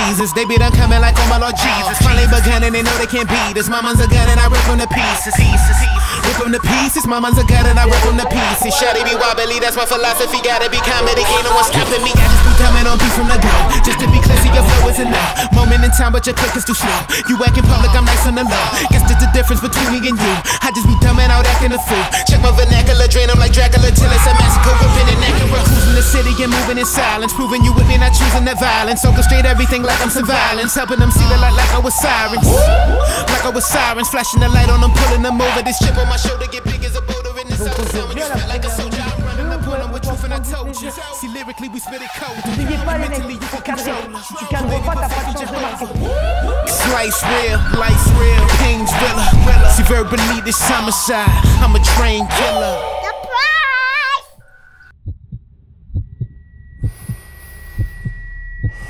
Jesus. They be done coming like, oh my Lord Jesus. Finally begun and they know they can't beat us. Mama's a gun and I rip them to pieces. Rip them to pieces. Mama's a gun and I rip them to pieces. Shawty be wobbly, that's my philosophy. Gotta be comedy, ain't no one stopping me. I just be coming on beat from the go. Just to be clear, see your flow isn't no moment in time, but your click is too slow. You act in public, I'm nice on the low. Guess that's the difference between me and you. I just be dumbing out acting a fool. Check my vernacular, drain them like Dracula till it's a massacre. Whipping and accurate, cruising the city and moving in silence. Proving you with me, not choosing that violence. Orchestrate everything like I'm some violence. Helping them see the light like I was sirens. Like I was sirens, flashing the light on them, pulling them over. This chip on my shoulder get big as a boulder in the south. Like a soldier, I'm running up on them with truth and I told you. See, lyrically we spit it cold. N'oubliez pas les mecs, faut cadrer. Si tu cadres pas, t'as pas de chance de marquer. Life's real, life's real, pain's realer. See, verbally this homicide, I'm a trained killer.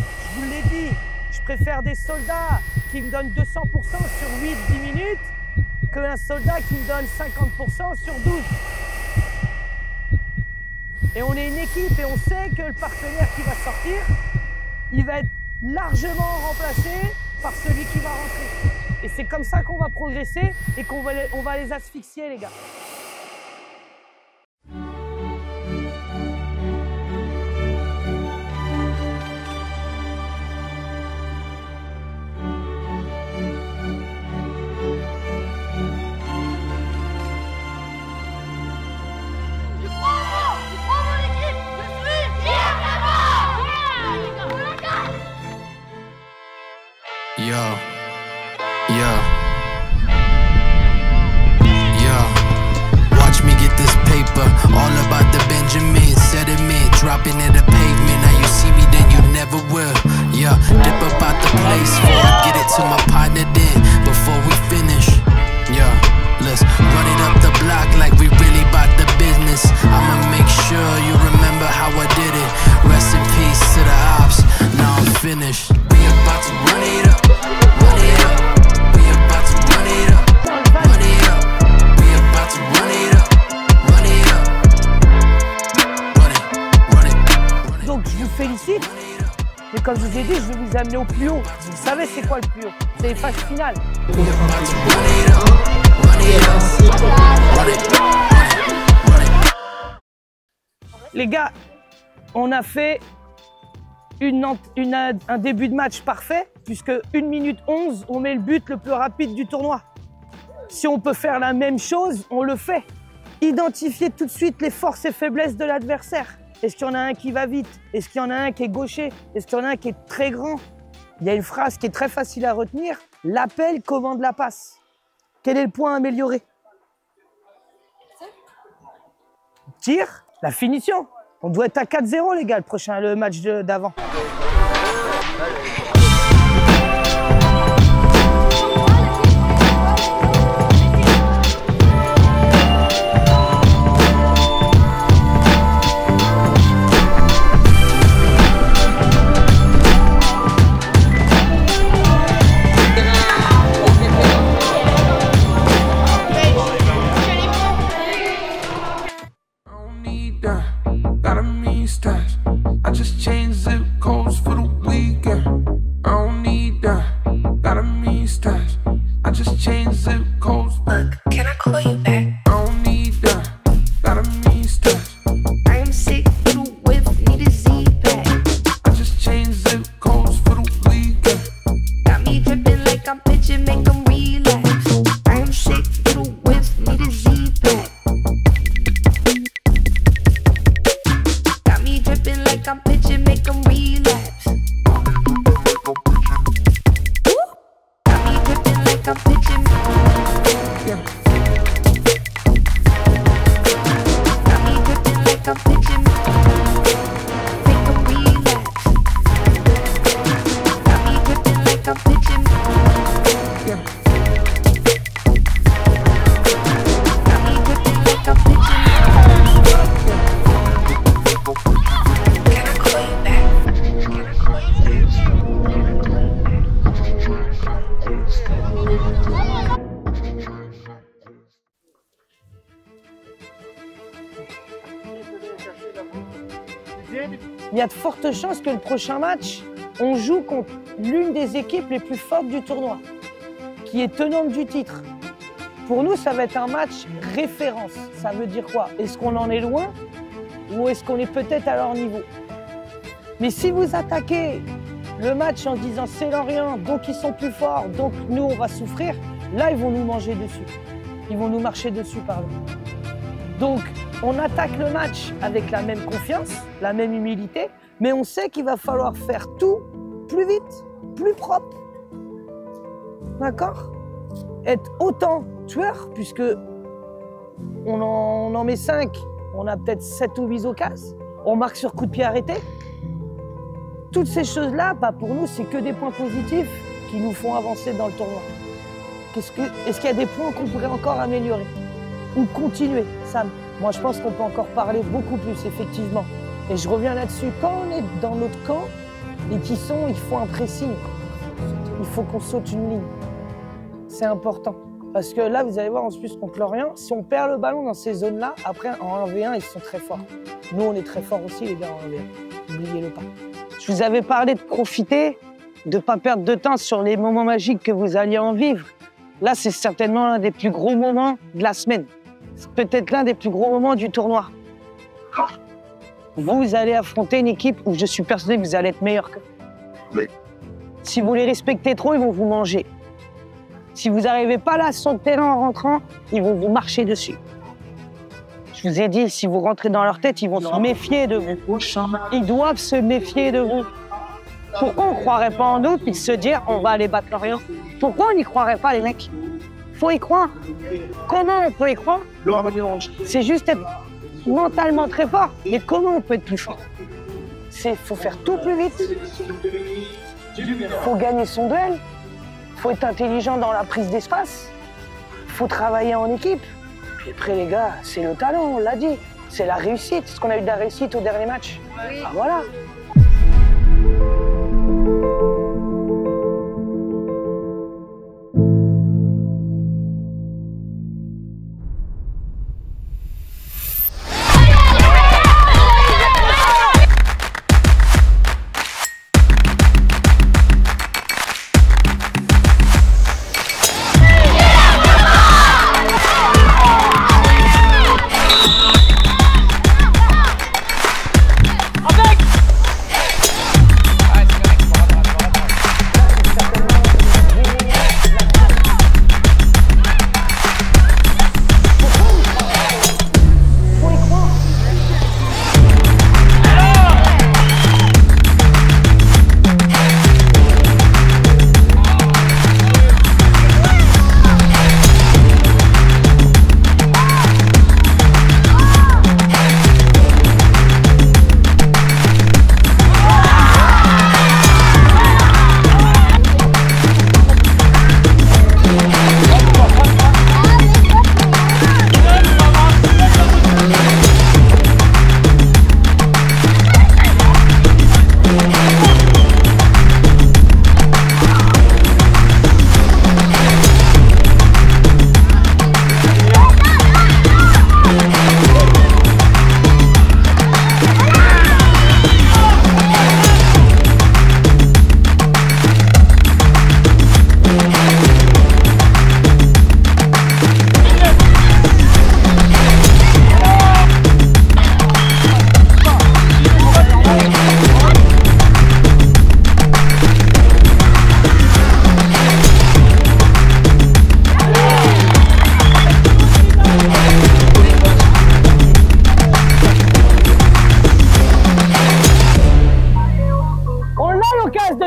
Je vous l'ai dit, je préfère des soldats qui me donnent 200% sur 8-10 minutes qu'un soldat qui me donne 50% sur 12. Et on est une équipe et on sait que le partenaire qui va sortir, il va être largement remplacé par celui qui va rentrer. Et c'est comme ça qu'on va progresser et qu'on va les asphyxier, les gars. Watch me get this paper, all about the Benjamin, sediment, dropping in the pavement. Now you see me, then you never will. Yeah, dip up out the place before I get it to my partner then, before we finish. Yeah, let's run it up the block like we really bout the business. I'ma make sure you remember how I did it. Rest in peace to the ops, now I'm finished. We about to run it up, run it up. We about to run it up, run it up. We about to run it up, run it up. Run it, run it, run it. Donc je vous félicite, mais comme je vous ai dit, je vais vous amener au plus haut. Vous savez c'est quoi le plus haut? C'est les phases finales. We about to run it up, run it up. Run it, run it, run it. Les gars, on a fait un début de match parfait, puisque 1 minute 11, on met le but le plus rapide du tournoi. Si on peut faire la même chose, on le fait. Identifier tout de suite les forces et faiblesses de l'adversaire. Est-ce qu'il y en a un qui va vite? Est-ce qu'il y en a un qui est gaucher? Est-ce qu'il y en a un qui est très grand? Il y a une phrase qui est très facile à retenir. L'appel commande la passe. Quel est le point à améliorer? Tir, la finition. On doit être à 4-0 les gars, le match d'avant. I just changed zip codes for the weekend. I don't need that. Got a mean stash. I just changed zip codes. Look, can I call you back? I don't need that. Got a mean stash. I am sick, you with me to Z-Pack. I just changed zip codes for the weekend. Got me dripping like I'm pitching, make them relax. I am sick, you with me to Z-Pack. Got me dripping like I'm pitching, make them relapse. Got me dripping like I'm pitching. Yeah. Got me dripping like I'm pitching. Make them relapse. Got me dripping like I'm pitching. Yeah. Got me dripping like I'm pitching. Can I call you back? Can I call you back? Il y a de fortes chances que le prochain match, On joue contre l'une des équipes les plus fortes du tournoi, qui est tenante du titre. Pour nous, ça va être un match référence. Ça veut dire quoi? Est-ce qu'on en est loin ou est-ce qu'on est peut-être à leur niveau? Mais si vous attaquez le match en disant c'est Lorient, donc ils sont plus forts, donc nous on va souffrir, là ils vont nous manger dessus. Ils vont nous marcher dessus, pardon. Donc on attaque le match avec la même confiance, la même humilité, mais on sait qu'il va falloir faire tout plus vite, plus propre. D'accord? Être autant tueur, puisque on en met 5, on a peut-être 7 ou 8 occasions, on marque sur coup de pied arrêté. Toutes ces choses-là, bah pour nous, c'est que des points positifs qui nous font avancer dans le tournoi. Est-ce qu'il y a des points qu'on pourrait encore améliorer ou continuer, Sam? Moi, je pense qu'on peut encore parler beaucoup plus, effectivement. Et je reviens là-dessus. Quand on est dans notre camp, les tissons, il faut un pressing. Il faut qu'on saute une ligne. C'est important. Parce que là, vous allez voir, en plus, contre Lorient, si on perd le ballon dans ces zones-là, après, en 1v1, ils sont très forts. Nous, on est très forts aussi, les gars, en 1v1. N'oubliez-le pas. Je vous avais parlé de profiter, de ne pas perdre de temps sur les moments magiques que vous alliez en vivre. Là, c'est certainement l'un des plus gros moments de la semaine. C'est peut-être l'un des plus gros moments du tournoi. Vous allez affronter une équipe où je suis persuadé que vous allez être meilleur qu'eux. Oui. Si vous les respectez trop, ils vont vous manger. Si vous n'arrivez pas là sur le terrain en rentrant, ils vont vous marcher dessus. Je vous ai dit, si vous rentrez dans leur tête, ils vont se méfier de vous. Ils doivent se méfier de vous. Pourquoi on ne croirait pas en nous puis se dire on va aller battre Lorient? Pourquoi on n'y croirait pas, les mecs? Faut y croire. Comment on peut y croire? C'est juste être mentalement très fort. Mais comment on peut être plus fort? Faut faire tout plus vite. Faut gagner son duel. Faut être intelligent dans la prise d'espace. Faut travailler en équipe. Puis après, les gars, c'est le talent, on l'a dit. C'est la réussite. Ce qu'on a eu de la réussite au dernier match. Oui. Ah, voilà.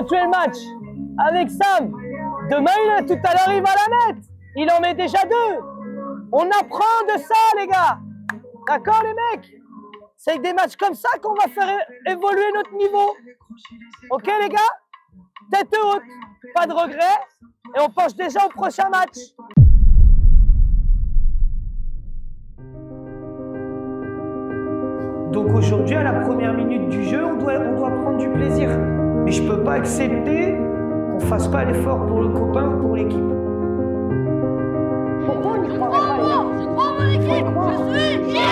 Tuer le match avec Sam. Demain, tout à l'heure, il va la mettre. Il en met déjà 2. On apprend de ça, les gars. D'accord, les mecs? C'est avec des matchs comme ça qu'on va faire évoluer notre niveau. Ok, les gars? Tête haute, pas de regret. Et on penche déjà au prochain match. Donc aujourd'hui, à la première minute du jeu, on doit prendre du plaisir. Et je peux pas accepter qu'on fasse pas l'effort pour le copain ou pour l'équipe. Pourquoi on n'y croirait pas, les gars? Je crois en mon équipe. Je suis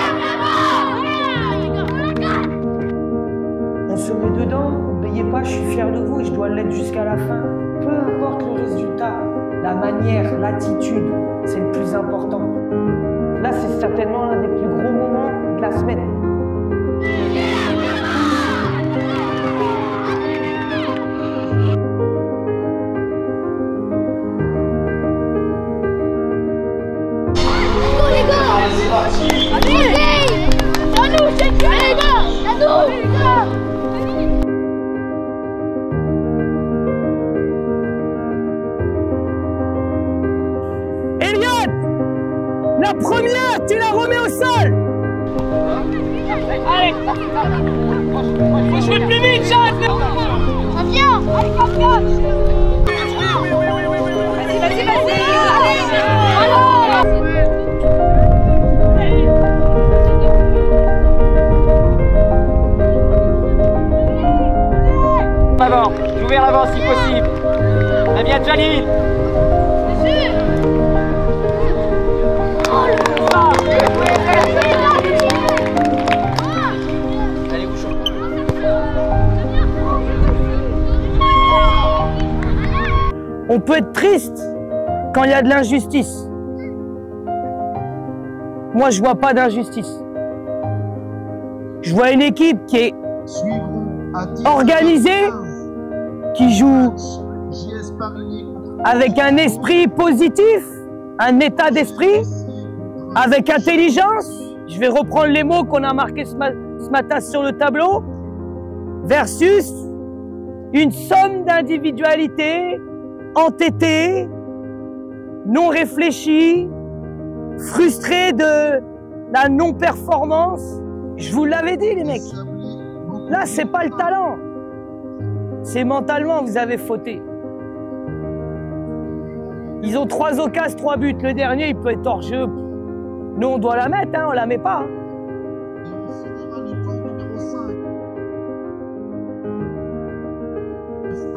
On se met dedans, il N'oubliez pas, je suis fier de vous et je dois l'être jusqu'à la fin. Peu importe le résultat, la manière, l'attitude, c'est le plus important. Là, c'est certainement l'un des plus gros moments de la semaine. Elliot, la première, tu la remets au sol. Allez, faut jouer plus vite, Jacques. Ça vient. Allez, confiance. Vas-y. Avant, joue vers l'avant si possible. Très bien, Jalil. Allez, bouchon. On peut être triste quand il y a de l'injustice. Moi, je vois pas d'injustice. Je vois une équipe qui est organisée, qui joue avec un esprit positif, un état d'esprit, avec intelligence. Je vais reprendre les mots qu'on a marqués ce matin sur le tableau, versus une somme d'individualités entêtées, non réfléchies, frustrées de la non-performance. Je vous l'avais dit, les mecs. Là, c'est pas le talent. C'est mentalement, vous avez fauté. Ils ont 3 occasions, 3 buts. Le dernier, il peut être hors jeu. Nous, on doit la mettre, hein, on la met pas. Hein.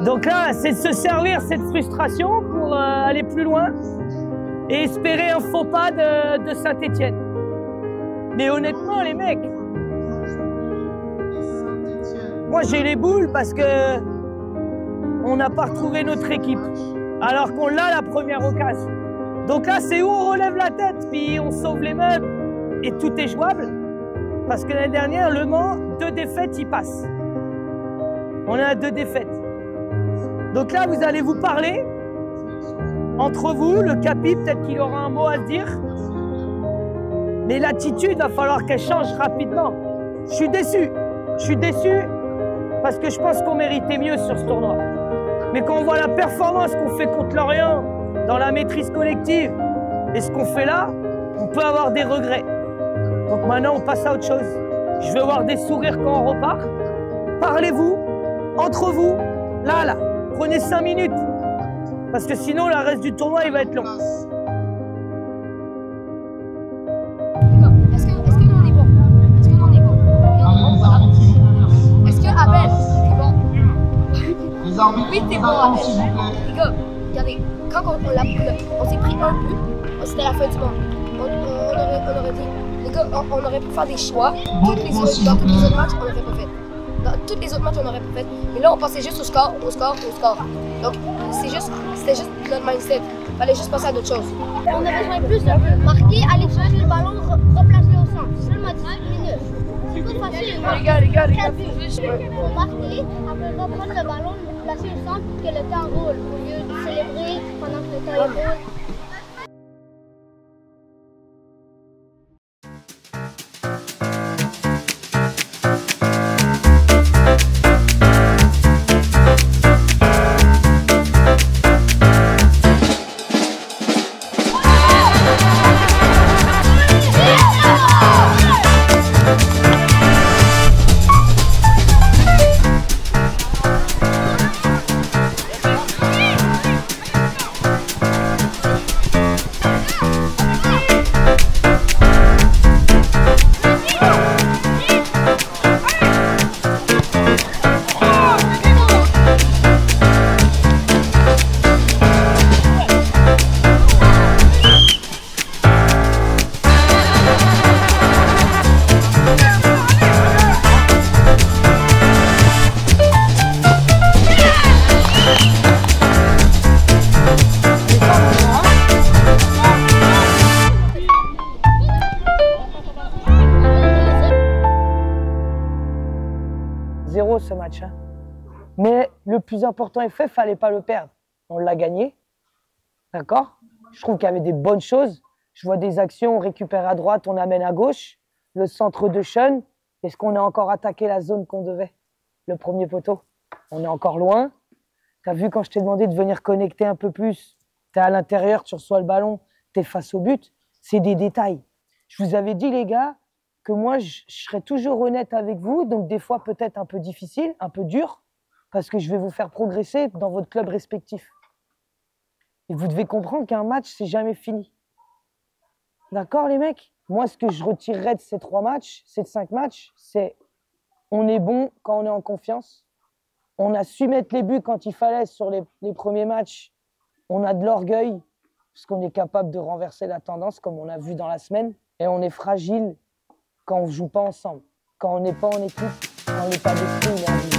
Donc là, c'est de se servir cette frustration pour aller plus loin et espérer un faux pas de Saint-Étienne. Mais honnêtement, les mecs, moi j'ai les boules parce que on n'a pas retrouvé notre équipe, alors qu'on l'a la première occasion. Donc là, c'est où on relève la tête, puis on sauve les meubles et tout est jouable. Parce que l'année dernière, Le Mans, 2 défaites, il passe. On est à 2 défaites. Donc là, vous allez vous parler entre vous, le capi, peut-être qu'il aura un mot à se dire. Mais l'attitude, va falloir qu'elle change rapidement. Je suis déçu. Je suis déçu parce que je pense qu'on méritait mieux sur ce tournoi. Mais quand on voit la performance qu'on fait contre Lorient dans la maîtrise collective et ce qu'on fait là, on peut avoir des regrets. Donc maintenant, on passe à autre chose. Je veux voir des sourires quand on repart. Parlez-vous, entre vous, là. Prenez 5 minutes. Parce que sinon, le reste du tournoi, il va être long. Est-ce que nous on est bon? Est-ce que nous on est bon? Est-ce que Abel, t'es bon? Oui, t'es bon, Abel. Les gars, regardez, quand on s'est pris un but, c'était la fin du monde. On aurait dit, les gars, on aurait pu faire des choix. Dans tous les autres matchs, on n'aurait pas fait. Dans tous les autres matchs, on n'aurait pas fait. Mais là, on pensait juste au score. Donc, c'était juste notre mindset. Il fallait juste passer à d'autres choses. On a besoin plus de marquer, aller chercher le ballon, replacer au centre. Seulement 10 minutes. C'est tout facile. Les gars. Pour marquer, après reprendre le ballon, le placer au centre pour que le temps roule. Au lieu de célébrer pendant que le temps roule. le plus important est fait, fallait pas le perdre. On l'a gagné. D'accord? Je trouve qu'il y avait des bonnes choses. Je vois des actions, on récupère à droite, on amène à gauche. Le centre de Sean, est-ce qu'on a encore attaqué la zone qu'on devait? Le premier poteau. On est encore loin. Tu as vu quand je t'ai demandé de venir connecter un peu plus, tu es à l'intérieur, tu reçois le ballon, tu es face au but. C'est des détails. Je vous avais dit, les gars, que moi, je serai toujours honnête avec vous, donc des fois peut-être un peu difficile, un peu dur, parce que je vais vous faire progresser dans votre club respectif. Et vous devez comprendre qu'un match, c'est jamais fini. D'accord, les mecs? Moi, ce que je retirerais de ces 3 matchs, ces 5 matchs, c'est on est bon quand on est en confiance. On a su mettre les buts quand il fallait sur les premiers matchs. On a de l'orgueil, parce qu'on est capable de renverser la tendance, comme on a vu dans la semaine. Et on est fragile quand on ne joue pas ensemble, quand on n'est pas en équipe, quand l'état d'esprit est